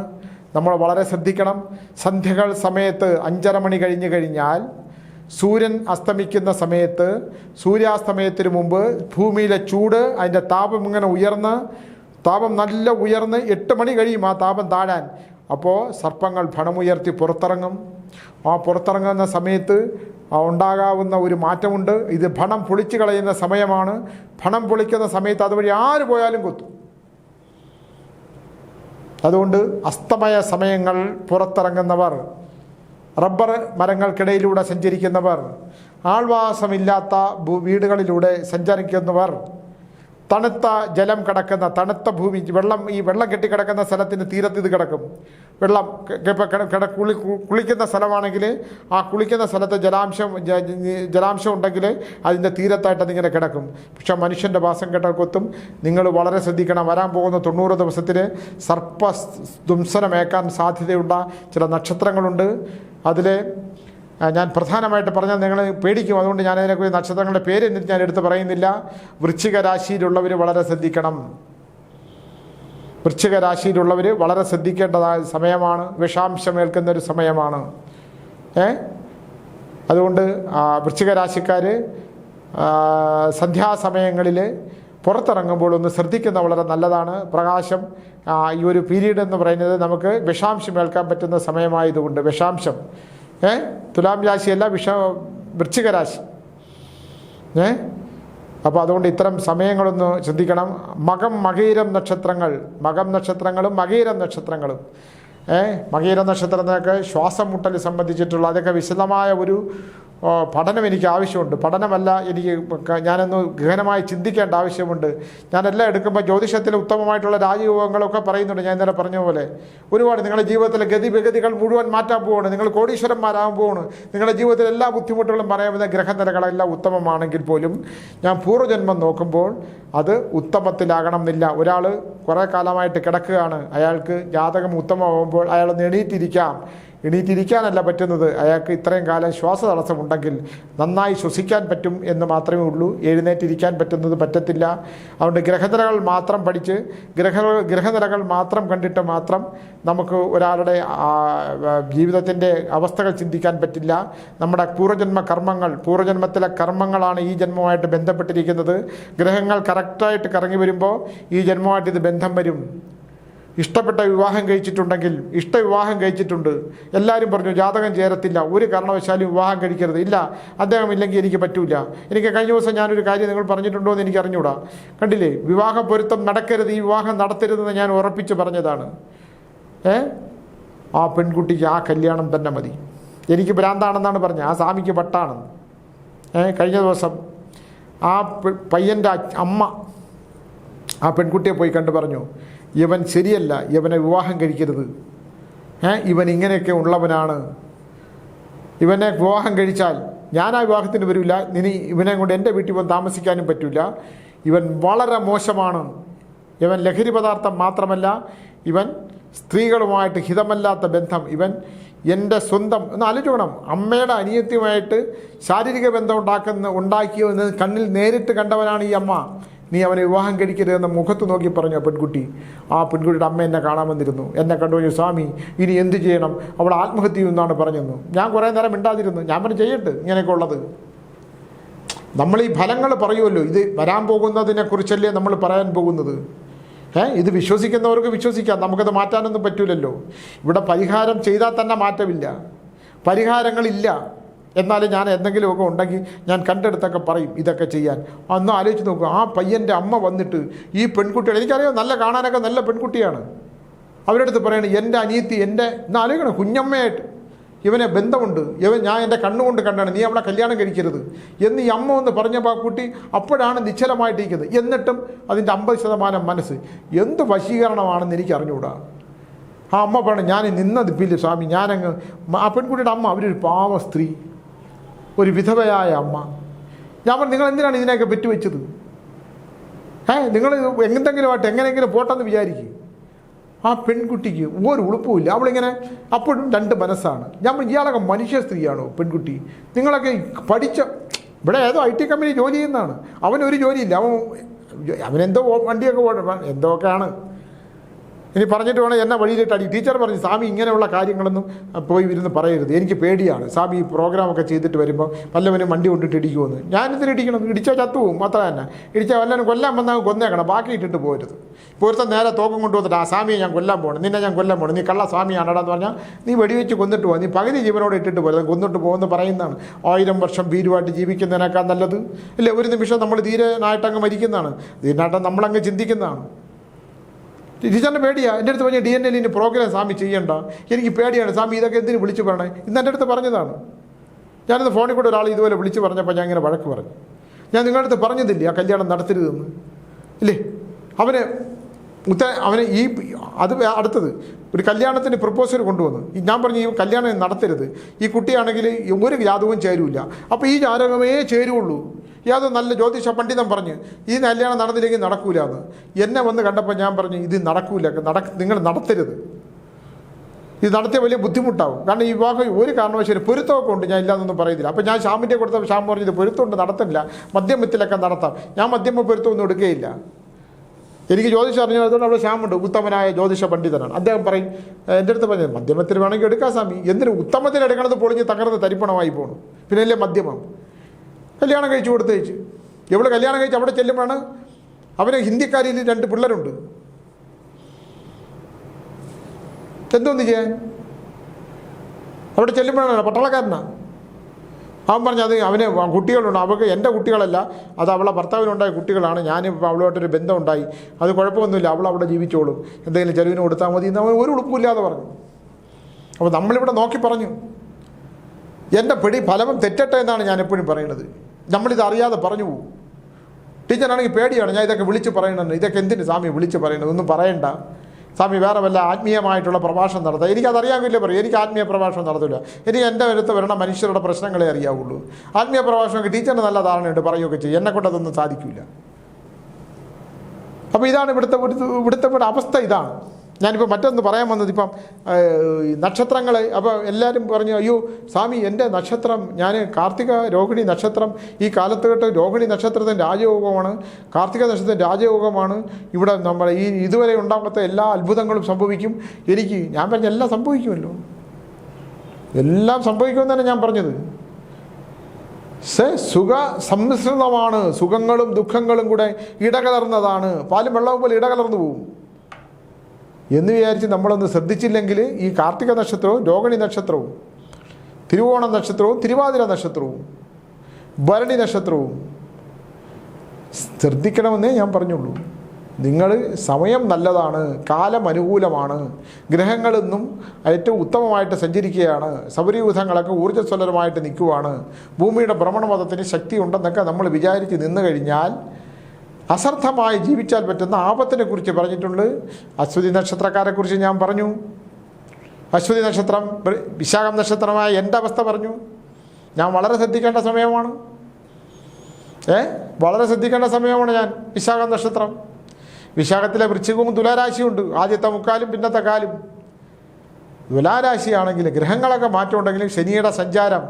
നമ്മൾ വളരെ ശ്രദ്ധിക്കണം. സന്ധ്യകൾ സമയത്ത് 5:30 മണി കഴിഞ്ഞ് കഴിഞ്ഞാൽ സൂര്യൻ അസ്തമിക്കുന്ന സമയത്ത്, സൂര്യാസ്തമയത്തിന് മുമ്പ് ഭൂമിയിലെ ചൂട്, അതിൻ്റെ താപം ഇങ്ങനെ നല്ല ഉയർന്ന് 8 മണി കഴിയും ആ താപം താഴാൻ. അപ്പോൾ സർപ്പങ്ങൾ ഭണമുയർത്തി പുറത്തിറങ്ങും. ആ പുറത്തിറങ്ങുന്ന സമയത്ത് ഉണ്ടാകാവുന്ന ഒരു മാറ്റമുണ്ട്. ഇത് ഭണം പൊളിച്ചു കളയുന്ന സമയമാണ്. ഭണം പൊളിക്കുന്ന സമയത്ത് അതുവഴി ആര് പോയാലും കൊത്തും. അതുകൊണ്ട് അസ്തമയ സമയങ്ങൾ പുറത്തിറങ്ങുന്നവർ, റബ്ബർ മരങ്ങൾക്കിടയിലൂടെ സഞ്ചരിക്കുന്നവർ, ആൾവാസമില്ലാത്ത വീടുകളിലൂടെ സഞ്ചരിക്കുന്നവർ തണുത്ത ജലം കിടക്കുന്ന തണുത്ത ഭൂമി, വെള്ളം കെട്ടിക്കിടക്കുന്ന സ്ഥലത്തിന് തീരത്ത് ഇത് കിടക്കും. വെള്ളം കുളിക്കുന്ന സ്ഥലമാണെങ്കിൽ ആ കുളിക്കുന്ന സ്ഥലത്ത് ജലാംശം ഉണ്ടെങ്കിൽ അതിൻ്റെ തീരത്തായിട്ട് അതിങ്ങനെ കിടക്കും. പക്ഷെ മനുഷ്യൻ്റെ വാസം കൊത്തും. നിങ്ങൾ വളരെ ശ്രദ്ധിക്കണം. വരാൻ പോകുന്ന 90 ദിവസത്തിൽ സർപ്പദംസനമേക്കാൻ സാധ്യതയുള്ള ചില നക്ഷത്രങ്ങളുണ്ട്. അതിൽ ഞാൻ പ്രധാനമായിട്ട് പറഞ്ഞാൽ നിങ്ങൾ പേടിക്കും. അതുകൊണ്ട് ഞാൻ അതിനെക്കുറിച്ച് നക്ഷത്രങ്ങളുടെ പേര് എന്നിട്ട് ഞാൻ എടുത്ത് പറയുന്നില്ല. വൃശ്ചിക രാശിയിലുള്ളവർ വളരെ ശ്രദ്ധിക്കണം. വൃശ്ചിക രാശിയിലുള്ളവർ വളരെ ശ്രദ്ധിക്കേണ്ടതായ സമയമാണ്. വിഷാംശമേൽക്കുന്നൊരു സമയമാണ്. അതുകൊണ്ട് വൃശ്ചിക രാശിക്കാർ സന്ധ്യാസമയങ്ങളിൽ പുറത്തിറങ്ങുമ്പോൾ ഒന്ന് ശ്രദ്ധിക്കുന്ന വളരെ നല്ലതാണ്. പ്രകാശം ഈ ഒരു പീരീഡ് എന്ന് പറയുന്നത് നമുക്ക് വിഷാംശം ഏൽക്കാൻ പറ്റുന്ന സമയമായതുകൊണ്ട് വിഷാംശം തുലാം രാശിയല്ല, വൃശ്ചിക രാശി. അപ്പോൾ അതുകൊണ്ട് ഇത്തരം സമയങ്ങളൊന്ന് ശ്രദ്ധിക്കണം. മകീരം നക്ഷത്രങ്ങളും മകീരം നക്ഷത്രങ്ങളും മകീരം നക്ഷത്രത്തിനൊക്കെ ശ്വാസം മുട്ടൽ സംബന്ധിച്ചിട്ടുള്ള അതൊക്കെ വിശദമായ ഒരു പഠനം എനിക്ക് ആവശ്യമുണ്ട്. പഠനമല്ല, ഞാനൊന്ന് ഗഹനമായി ചിന്തിക്കേണ്ട ആവശ്യമുണ്ട്. ഞാനെല്ലാം എടുക്കുമ്പോൾ ജ്യോതിഷത്തിൽ ഉത്തമമായിട്ടുള്ള രാജയോഗങ്ങളൊക്കെ പറയുന്നുണ്ട്. ഞാൻ ഇന്നലെ പറഞ്ഞ പോലെ ഒരുപാട് നിങ്ങളുടെ ജീവിതത്തിലെ ഗതിവിഗതികൾ മുഴുവൻ മാറ്റാൻ പോവാണ്. നിങ്ങൾ കോടീശ്വരന്മാരാകാൻ പോവാണ്. നിങ്ങളുടെ ജീവിതത്തിൽ എല്ലാ ബുദ്ധിമുട്ടുകളും പറയാവുന്ന ഗ്രഹനിലകളെല്ലാം ഉത്തമമാണെങ്കിൽ പോലും ഞാൻ പൂർവ്വജന്മം നോക്കുമ്പോൾ അത് ഉത്തമത്തിലാകണം എന്നില്ല. ഒരാൾ കുറേ കാലമായിട്ട് കിടക്കുകയാണ്, അയാൾക്ക് ജാതകം ഉത്തമമാകുമ്പോൾ അയാളൊന്ന് എണീറ്റിരിക്കാനല്ല പറ്റുന്നത്. അയാൾക്ക് ഇത്രയും കാലം ശ്വാസതടസ്സമുണ്ടെങ്കിൽ നന്നായി ശ്വസിക്കാൻ പറ്റും എന്ന് മാത്രമേ ഉള്ളൂ. എഴുന്നേറ്റിരിക്കാൻ പറ്റത്തില്ല. അതുകൊണ്ട് ഗ്രഹനിലകൾ മാത്രം പഠിച്ച് ഗ്രഹനിലകൾ മാത്രം കണ്ടിട്ട് മാത്രം നമുക്ക് ഒരാളുടെ ജീവിതത്തിൻ്റെ അവസ്ഥകൾ ചിന്തിക്കാൻ പറ്റില്ല. നമ്മുടെ പൂർവ്വജന്മത്തിലെ കർമ്മങ്ങളാണ് ഈ ജന്മവുമായിട്ട് ബന്ധപ്പെട്ടിരിക്കുന്നത്. ഗ്രഹങ്ങൾ കറക്റ്റായിട്ട് കറങ്ങി വരുമ്പോൾ ഈ ജന്മവുമായിട്ട് ഇത് ബന്ധം വരും. ഇഷ്ടപ്പെട്ട വിവാഹം കഴിച്ചിട്ടുണ്ടെങ്കിൽ വിവാഹം കഴിച്ചിട്ടുണ്ട്, എല്ലാവരും പറഞ്ഞു ജാതകം ചേരത്തില്ല, ഒരു കാരണവശാലും വിവാഹം കഴിക്കരുത്. ഇല്ല, അദ്ദേഹം ഇല്ലെങ്കിൽ എനിക്ക് പറ്റൂല. എനിക്ക് കഴിഞ്ഞ ദിവസം ഞാനൊരു കാര്യം നിങ്ങൾ പറഞ്ഞിട്ടുണ്ടോ എന്ന് എനിക്ക് അറിഞ്ഞൂടാ. കണ്ടില്ലേ, വിവാഹ പൊരുത്തം നടക്കരുത്, ഈ വിവാഹം നടത്തരുതെന്ന് ഞാൻ ഉറപ്പിച്ച് പറഞ്ഞതാണ്. ആ പെൺകുട്ടിക്ക് ആ കല്യാണം തന്നെ മതി. എനിക്ക് ഭ്രാന്താണെന്നാണ് പറഞ്ഞത്, ആ സ്വാമിക്ക് പട്ടാണെന്ന്. കഴിഞ്ഞ ദിവസം ആ പയ്യൻ്റെ അമ്മ ആ പെൺകുട്ടിയെ പോയി കണ്ടു പറഞ്ഞു, ഇവൻ ശരിയല്ല, ഇവനെ വിവാഹം കഴിക്കരുത്, ഇവൻ ഇങ്ങനെയൊക്കെ ഉള്ളവനാണ്, ഇവനെ വിവാഹം കഴിച്ചാൽ ഞാൻ ആ വിവാഹത്തിന് വരില്ല, ഇവനെ കൊണ്ട് എൻ്റെ വീട്ടിൽ പോകാൻ താമസിക്കാനും പറ്റില്ല, ഇവൻ വളരെ മോശമാണ്, ഇവൻ ലഹരി പദാർത്ഥം മാത്രമല്ല, ഇവൻ സ്ത്രീകളുമായിട്ട് ഹിതമല്ലാത്ത ബന്ധം, ഇവൻ എൻ്റെ സ്വന്തം എന്ന് ആലോചിക്കണം. അമ്മയുടെ അനിയത്തിയുമായിട്ട് ശാരീരിക ബന്ധം ഉണ്ടാക്കിയെന്ന് കണ്ണിൽ നേരിട്ട് കണ്ടവനാണ് ഈ അമ്മ. നീ അവനെ വിവാഹം കഴിക്കരുതെന്ന് മുഖത്ത് നോക്കി പറഞ്ഞു ആ പെൺകുട്ടിയുടെ അമ്മ എന്നെ കാണാൻ വന്നിരുന്നു. എന്നെ കണ്ടു, സ്വാമി ഇനി എന്ത് ചെയ്യണം, അവൾ ആത്മഹത്യ ചെയ്യുമെന്നാണ് പറഞ്ഞെന്നു. ഞാൻ കുറേ നേരം മിണ്ടാതിരുന്നു. ഞാൻ പറഞ്ഞു ചെയ്യട്ടെ, ഇങ്ങനെയൊക്കെ ഉള്ളത്. നമ്മൾ ഈ ഫലങ്ങൾ പറയുമല്ലോ, ഇത് വരാൻ പോകുന്നതിനെക്കുറിച്ചല്ലേ നമ്മൾ പറയാൻ പോകുന്നത്. ഇത് വിശ്വസിക്കുന്നവർക്ക് വിശ്വസിക്കാം, നമുക്കത് മാറ്റാനൊന്നും പറ്റൂലല്ലോ. ഇവിടെ പരിഹാരം ചെയ്താൽ തന്നെ മാറ്റമില്ല, പരിഹാരങ്ങളില്ല. എന്നാലും ഞാൻ എന്തെങ്കിലുമൊക്കെ ഉണ്ടെങ്കിൽ ഞാൻ കണ്ടെടുത്തൊക്കെ പറയും ഇതൊക്കെ ചെയ്യാൻ. അന്ന് ആലോചിച്ച് നോക്കുക, ആ പയ്യൻ്റെ അമ്മ വന്നിട്ട് ഈ പെൺകുട്ടികൾ, എനിക്കറിയാം നല്ല കാണാനൊക്കെ നല്ല പെൺകുട്ടിയാണ്, അവരുടെ അടുത്ത് പറയണം എൻ്റെ അനിയത്തി ഇന്ന് ആലോചിക്കണം, കുഞ്ഞമ്മയായിട്ട് ഇവനെ ബന്ധമുണ്ട്, ഞാൻ എൻ്റെ കണ്ണുകൊണ്ട് കണ്ടാണ്, നീ അവളെ കല്യാണം കഴിക്കരുത് എന്ന് ഈ അമ്മ ഒന്ന് പറഞ്ഞപ്പോൾ ആ കുട്ടി അപ്പോഴാണ് നിശ്ചലമായിട്ടിരിക്കുന്നത്. എന്നിട്ടും അതിൻ്റെ 50% മനസ്സ്. എന്ത് വശീകരണമാണെന്ന് എനിക്ക് അറിഞ്ഞുകൂടാ. ആ അമ്മ പറയണം, ഞാൻ നിന്നതിപ്പില്ല സ്വാമി, ഞാനങ്ങ്. ആ പെൺകുട്ടിയുടെ അമ്മ അവരൊരു പാവ സ്ത്രീ, ഒരു വിധവയായ അമ്മ. ഞാൻ പറഞ്ഞു, നിങ്ങൾ എന്തിനാണ് ഇതിനെയൊക്കെ പെറ്റുവെച്ചത്? നിങ്ങൾ എന്തെങ്കിലുമായിട്ട് എങ്ങനെയെങ്കിലും പോട്ടെന്ന് വിചാരിക്കും. ആ പെൺകുട്ടിക്ക് ഒരു ഉളുപ്പുമില്ല, അവളിങ്ങനെ അപ്പോഴും 2 മനസ്സാണ്. ഞാൻ പറഞ്ഞു, ഇയാളൊക്കെ മനുഷ്യ സ്ത്രീയാണോ പെൺകുട്ടി? നിങ്ങളൊക്കെ പഠിച്ച ഇവിടെ ഏതോ IT കമ്പനി ജോലി ചെയ്യുന്നതാണ്, അവനൊരു ജോലിയില്ല, അവനെന്തോ വണ്ടിയൊക്കെ എന്തൊക്കെയാണ്. ഇനി പറഞ്ഞിട്ട് വേണം എന്നെ വഴിയിലിട്ട് അടി. ടീച്ചർ പറഞ്ഞു, സ്വാമി ഇങ്ങനെയുള്ള കാര്യങ്ങളൊന്നും പോയി ഇരുന്ന് പറയരുത്, എനിക്ക് പേടിയാണ്. സ്വാമി ഈ പ്രോഗ്രാമൊക്കെ ചെയ്തിട്ട് വരുമ്പോൾ വല്ലവനും വണ്ടി കൊണ്ടിട്ട് ഇടിക്കുമെന്ന്. ഞാനിതിന് ഇടിക്കണം, ഇടിച്ചാൽ ചത്തുപോകും, അത്ര തന്നെ. ഇടിച്ചാൽ വല്ലവനും കൊല്ലാൻ വന്നാൽ കൊന്നേക്കണം, ബാക്കി ഇട്ടിട്ട് പോരുത്. പൊരുത്തം നേരെ തോക്കം കൊണ്ടുവന്നിട്ട് ആ സ്വാമിയെ ഞാൻ കൊല്ലാൻ പോകണം, നിന്നെ ഞാൻ കൊല്ലാൻ പോകണം, നീ കള്ള സ്വാമിയാണെന്ന് പറഞ്ഞാൽ നീ വെടിവെച്ച് കൊന്നിട്ട് പോകും, നീ പകുതി ജീവനോട് ഇട്ടിട്ട് പോരുത്, കൊന്നിട്ട് പോകുമെന്ന് പറയുന്നതാണ്. 1000 വർഷം ഭീരുവായിട്ട് ജീവിക്കുന്നതിനേക്കാൾ നല്ലത് ഇല്ലേ, ഒരു നിമിഷം നമ്മൾ ധീരനായിട്ടങ്ങ് മരിക്കുന്നതാണ്, ധീരനായിട്ട് നമ്മളങ്ങ് ചിന്തിക്കുന്നതാണ്. ടീച്ചറിന് പേടിയാണ്. എൻ്റെ അടുത്ത് പറഞ്ഞ DNA പ്രോഗ്രാം സ്വാമി ചെയ്യണ്ട, എനിക്ക് പേടിയാണ് സ്വാമി, ഇതൊക്കെ എന്തിനു വിളിച്ചു പറയണേ, ഇന്ന് എൻ്റെ അടുത്ത് പറഞ്ഞതാണ്. ഞാനിന്ന് ഫോണിൽ കൂടെ ഒരാൾ ഇതുപോലെ വിളിച്ച് പറഞ്ഞപ്പോൾ ഞാൻ ഇങ്ങനെ വഴക്ക് പറഞ്ഞു. ഞാൻ നിങ്ങളുടെ അടുത്ത് പറഞ്ഞതില്ലേ ആ കല്യാണം നടത്തരുതെന്ന് ഇല്ലേ? അവന് അത് അടുത്തത് ഒരു കല്യാണത്തിന് പ്രപ്പോസൽ കൊണ്ടുവന്നു. ഞാൻ പറഞ്ഞു ഈ കല്യാണം നടത്തരുത്, ഈ കുട്ടിയാണെങ്കിൽ ഒരു ജാതകവും ചേരൂല്ല, അപ്പോൾ ഈ ജാതകമേ ചേരുള്ളൂ. യാതൊരു നല്ല ജ്യോതിഷ പണ്ഡിതൻ പറഞ്ഞ് ഈ കല്യാണം നടന്നില്ലെങ്കിൽ നടക്കൂല എന്ന്. എന്നെ വന്ന് കണ്ടപ്പോൾ ഞാൻ പറഞ്ഞു ഇത് നടക്കൂല, നിങ്ങൾ നടത്തരുത്, ഇത് നടത്തിയ വലിയ ബുദ്ധിമുട്ടാവും. കാരണം ഈ വിവാഹം ഒരു കാരണവശാലും പൊരുത്തമൊക്കെ ഉണ്ട്, ഞാൻ ഇല്ലാന്നൊന്നും പറയുന്നില്ല. അപ്പോൾ ഞാൻ ഷാമിൻ്റെ കൊടുത്തപ്പോൾ ഷാം പറഞ്ഞു ഇത് പൊരുത്തമുണ്ട്, നടത്തില്ല, മധ്യമത്തിലൊക്കെ നടത്താം. ഞാൻ മധ്യമ പൊരുത്തമൊന്നും എടുക്കുകയില്ല. എനിക്ക് ജ്യോതിഷം അറിഞ്ഞതുകൊണ്ട് അവിടെ ഷാമുണ്ട്, ഉത്തമനായ ജ്യോതിഷ പണ്ഡിതനാണ്. അദ്ദേഹം പറയും എൻ്റെ അടുത്ത് പറഞ്ഞത് മധ്യമത്തിൽ വേണമെങ്കിൽ എടുക്കാം സ്വാമി, എന്തിന് ഉത്തമത്തിൽ എടുക്കണത് പൊളിഞ്ഞ് തകർന്ന് തരിപ്പണമായി പോകണം, പിന്നെ അല്ലേ മധ്യമം. കല്യാണം കഴിച്ചു കൊടുത്തേച്ച് എവിടെ കല്യാണം കഴിച്ച് അവിടെ ചെല്ലുമ്പോഴാണ് അവന് ഹിന്ദിക്കാരിൽ 2 പിള്ളേരുണ്ട്. എന്തോന്ന് ചെയ്യാൻ? അവിടെ ചെല്ലുമ്പോഴാണ് പട്ടാളക്കാരനാണ്. അവൻ പറഞ്ഞു അത് അവന് കുട്ടികളുണ്ട്, അവൾക്ക് എൻ്റെ കുട്ടികളല്ല, അത് അവളെ ഭർത്താവിനുണ്ടായ കുട്ടികളാണ്, ഞാനിപ്പോൾ അവളുമായിട്ടൊരു ബന്ധമുണ്ടായി, അത് കുഴപ്പമൊന്നുമില്ല, അവളവിടെ ജീവിച്ചോളും, എന്തെങ്കിലും ചെലവിന് കൊടുത്താൽ മതി എന്ന് അവൻ ഒരു ഉളുപ്പില്ലാതെ പറഞ്ഞു. അപ്പോൾ നമ്മളിവിടെ നോക്കി പറഞ്ഞു. എൻ്റെ പിടി ഫലം തെറ്റട്ടെ എന്നാണ് ഞാൻ എപ്പോഴും പറയുന്നത്. നമ്മളിത് അറിയാതെ പറഞ്ഞു പോകും. ടീച്ചറാണെങ്കിൽ പേടിയാണ് ഞാൻ ഇതൊക്കെ വിളിച്ച് പറയണമെന്ന്. ഇതൊക്കെ എന്തിന് സ്വാമി വിളിച്ച് പറയണത്? ഒന്നും പറയണ്ട സ്വാമി, വേറെ വല്ല ആത്മീയമായിട്ടുള്ള പ്രഭാഷണം നടത്താം. എനിക്കതറിയാമെങ്കിലേ പറയും, എനിക്ക് ആത്മീയ പ്രഭാഷണം നടത്തില്ല. എനിക്ക് എൻ്റെ അടുത്ത് വരണ മനുഷ്യരുടെ പ്രശ്നങ്ങളെ അറിയാവുള്ളൂ. ആത്മീയ പ്രഭാഷണമൊക്കെ ടീച്ചറിന് നല്ല ധാരണയുണ്ട്, പറയുകയൊക്കെ ചെയ്യും. എന്നെക്കൊണ്ട് അതൊന്നും സാധിക്കില്ല. അപ്പോൾ ഇതാണ് ഇവിടുത്തെ അവസ്ഥ. ഇതാണ് ഞാനിപ്പോൾ മറ്റൊന്ന് പറയാൻ വന്നത്. ഇപ്പം നക്ഷത്രങ്ങൾ, അപ്പോൾ എല്ലാവരും പറഞ്ഞു അയ്യോ സ്വാമി എൻ്റെ നക്ഷത്രം, ഞാൻ കാർത്തിക രോഹിണി നക്ഷത്രം, ഈ കാലത്തുകെട്ട് രോഹിണി നക്ഷത്രത്തിൻ്റെ രാജയോഗമാണ്, കാർത്തിക നക്ഷത്രത്തിൻ്റെ രാജയോഗമാണ്, ഇവിടെ നമ്മൾ ഇതുവരെ ഉണ്ടാകാത്ത എല്ലാ അത്ഭുതങ്ങളും സംഭവിക്കും എനിക്ക്. ഞാൻ പറഞ്ഞ എല്ലാം സംഭവിക്കുമല്ലോ, എല്ലാം സംഭവിക്കുമെന്നാണ് ഞാൻ പറഞ്ഞത്. സുഖ സമ്മിശ്രിതമാണ്, സുഖങ്ങളും ദുഃഖങ്ങളും കൂടെ ഇടകലർന്നതാണ്, പാലും വെള്ളവും പോലെ ഇടകലർന്നു പോവും എന്ന് വിചാരിച്ച് നമ്മളൊന്ന് ശ്രദ്ധിച്ചില്ലെങ്കിൽ ഈ കാർത്തിക നക്ഷത്രവും രോഹിണി നക്ഷത്രവും തിരുവോണം നക്ഷത്രവും തിരുവാതിര നക്ഷത്രവും ഭരണി നക്ഷത്രവും ശ്രദ്ധിക്കണമെന്നേ ഞാൻ പറഞ്ഞുള്ളൂ. നിങ്ങൾ സമയം നല്ലതാണ്, കാലം അനുകൂലമാണ്, ഗ്രഹങ്ങളെന്നും ഏറ്റവും ഉത്തമമായിട്ട് സഞ്ചരിക്കുകയാണ്, സൗരയൂഥങ്ങളൊക്കെ ഊർജ്ജസ്വലരമായിട്ട് നിൽക്കുവാണ്, ഭൂമിയുടെ ഭ്രമണപഥത്തിന് ശക്തി ഉണ്ടെന്നൊക്കെ നമ്മൾ വിചാരിച്ച് നിന്ന് കഴിഞ്ഞാൽ അശ്രദ്ധമായി ജീവിച്ചാൽ പറ്റുന്ന ആപത്തിനെ കുറിച്ച് പറഞ്ഞിട്ടുണ്ട്. അശ്വതി നക്ഷത്രക്കാരെക്കുറിച്ച് ഞാൻ പറഞ്ഞു. അശ്വതി നക്ഷത്രം വിശാഖം നക്ഷത്രമായ എൻ്റെ അവസ്ഥ പറഞ്ഞു. ഞാൻ വളരെ ശ്രദ്ധിക്കേണ്ട സമയമാണ്, വളരെ ശ്രദ്ധിക്കേണ്ട സമയമാണ് ഞാൻ. വിശാഖം നക്ഷത്രം, വിശാഖത്തിലെ വൃശ്ചികവും തുലാരാശിയുണ്ട്, ആദ്യത്തെ മുക്കാലും പിന്നത്തെ കാലും. തുലാരാശിയാണെങ്കിൽ ഗ്രഹങ്ങളൊക്കെ മാറ്റമുണ്ടെങ്കിലും ശനിയുടെ സഞ്ചാരം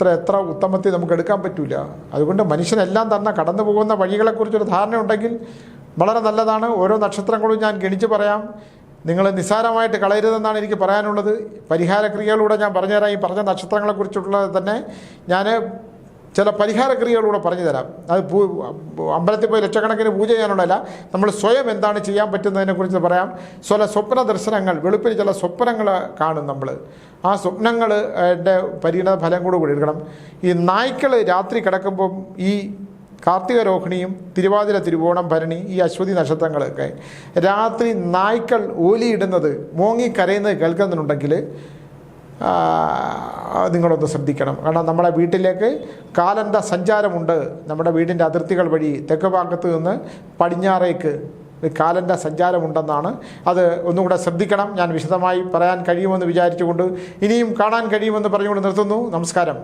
എത്ര ഉത്തമത്തിൽ നമുക്ക് എടുക്കാൻ പറ്റില്ല. അതുകൊണ്ട് മനുഷ്യനെല്ലാം തന്നെ കടന്നു പോകുന്ന വഴികളെക്കുറിച്ചൊരു ധാരണ ഉണ്ടെങ്കിൽ വളരെ നല്ലതാണ്. ഓരോ നക്ഷത്രങ്ങളും ഞാൻ ഗണിച്ച് പറയാം, നിങ്ങൾ നിസ്സാരമായിട്ട് കളയരുതെന്നാണ് എനിക്ക് പറയാനുള്ളത്. പരിഹാരക്രിയകളിലൂടെ ഞാൻ പറഞ്ഞുതരാം. ഈ പറഞ്ഞ നക്ഷത്രങ്ങളെക്കുറിച്ചുള്ളത് തന്നെ ഞാൻ ചില പരിഹാരക്രിയകളിലൂടെ പറഞ്ഞു തരാം. അത് അമ്പലത്തിൽ പോയി ലക്ഷക്കണക്കിന് പൂജ ചെയ്യാനുള്ളതല്ല, നമ്മൾ സ്വയം എന്താണ് ചെയ്യാൻ പറ്റുന്നതിനെക്കുറിച്ച് പറയാം. ചില സ്വപ്ന ദർശനങ്ങൾ, വെളുപ്പിന് ചില സ്വപ്നങ്ങൾ കാണും നമ്മൾ. ആ സ്വപ്നങ്ങളുടെ പരിണത ഫലം കൂടി എടുക്കണം. ഈ നായ്ക്കൾ രാത്രി കിടക്കുമ്പം ഈ കാർത്തിക രോഹിണിയും തിരുവാതിര തിരുവോണം ഭരണി ഈ അശ്വതി നക്ഷത്രങ്ങളൊക്കെ രാത്രി നായ്ക്കൾ ഓലിയിടുന്നത് മോങ്ങിക്കരയുന്നത് കേൾക്കുന്നുണ്ടെങ്കിൽ നിങ്ങളൊന്ന് ശ്രദ്ധിക്കണം. കാരണം നമ്മുടെ വീട്ടിലേക്ക് കാലൻ്റെ സഞ്ചാരമുണ്ട്. നമ്മുടെ വീടിൻ്റെ അതിർത്തികൾ വഴി തെക്ക് ഭാഗത്ത് നിന്ന് പടിഞ്ഞാറേക്ക് കാലൻ്റെ സഞ്ചാരമുണ്ടെന്നാണ്. അത് ഒന്നുകൂടെ ശ്രദ്ധിക്കണം. ഞാൻ വിശദമായി പറയാൻ കഴിയുമെന്ന് വിചാരിച്ചുകൊണ്ട് ഇനിയും കാണാൻ കഴിയുമെന്ന് പറഞ്ഞുകൊണ്ട് നിർത്തുന്നു. നമസ്കാരം.